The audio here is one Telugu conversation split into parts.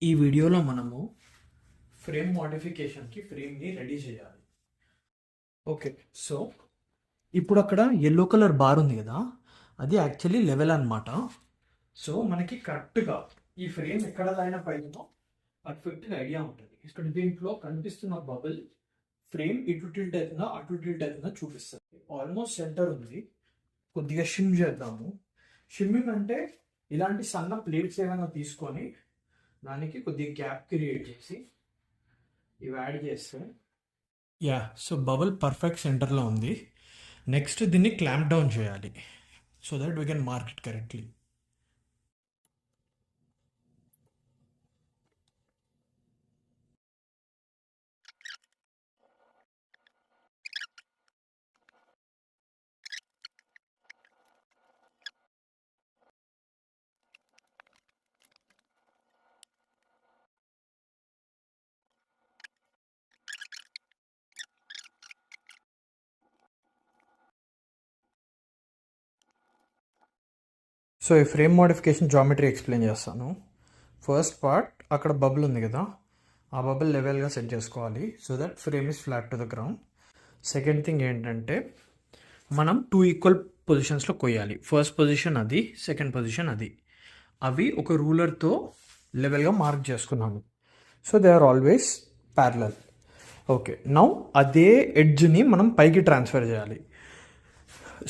ఈ వీడియోలో మనము ఫ్రేమ్ మోడిఫికేషన్కి ఫ్రేమ్ని రెడీ చేయాలి. ఓకే, సో ఇప్పుడు అక్కడ ఎల్లో కలర్ బార్ ఉంది కదా, అది యాక్చువల్లీ లెవెల్ అనమాట. సో మనకి కరెక్ట్గా ఈ ఫ్రేమ్ ఎక్కడ లైన్ అప్ అయిందో పర్ఫెక్ట్గా ఐడియా ఉంటుంది. ఇక్కడ దీంట్లో కనిపిస్తున్న బబుల్ ఫ్రేమ్ ఇటు టిల్ట్ అవుతుందా అటు టిల్ట్ అవుతుందా చూపిస్తుంది. ఆల్మోస్ట్ సెంటర్ ఉంది. కొద్దిగా షిమ్ చేద్దాము. షిమ్మింగ్ అంటే ఇలాంటి సన్న ప్లేట్స్ ఏమైనా తీసుకొని దానికి కొద్దిగా గ్యాప్ క్రియేట్ చేసి ఇవి యాడ్ చేస్తే సో బబుల్ పర్ఫెక్ట్ సెంటర్లో ఉంది. నెక్స్ట్ దీన్ని క్లాంప్ డౌన్ చేయాలి so that we can mark it correctly. So ఈ ఫ్రేమ్ మోడిఫికేషన్ జామెట్రీ ఎక్స్ప్లెయిన్ చేస్తాను. ఫస్ట్ పార్ట్, అక్కడ బబుల్ ఉంది కదా, ఆ బబుల్ లెవెల్గా సెట్ చేసుకోవాలి so that frame is flat to the ground. Second thing ఏంటంటే మనం 2 ఈక్వల్ పొజిషన్స్లో కొయ్యాలి. ఫస్ట్ పొజిషన్ అది, సెకండ్ పొజిషన్ అది. అవి ఒక రూలర్తో లెవెల్గా మార్క్ చేసుకున్నాను. So they are always parallel. Okay, now అదే ఎడ్జ్ని మనం పైకి ట్రాన్స్ఫర్ చేయాలి.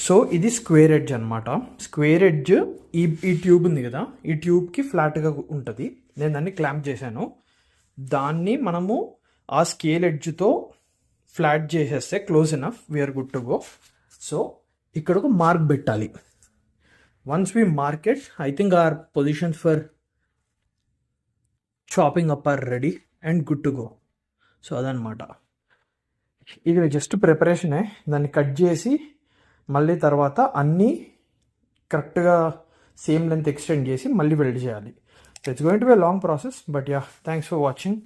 సో ఇది స్క్వేర్ ఎడ్జ్ అనమాట. స్క్వేర్ ఎడ్జ్ ఈ ట్యూబ్ ఉంది కదా, ఈ ట్యూబ్కి ఫ్లాట్గా ఉంటుంది. నేను దాన్ని క్లాంప్ చేశాను. దాన్ని మనము ఆ స్కేల్ ఎడ్జ్తో ఫ్లాట్ చేసేస్తే close enough, we're good to go. So ఇక్కడ ఒక మార్క్ పెట్టాలి. Once we mark it, I think our positions for chopping up are ready and good to go. So అదనమాట. ఇది జస్ట్ ప్రిపరేషనే. దాన్ని కట్ చేసి మళ్ళీ తర్వాత అన్నీ కరెక్ట్గా సేమ్ లెంత్ ఎక్స్టెండ్ చేసి మళ్ళీ వెల్డ్ చేయాలి. It's going to be a long process, but thanks for watching.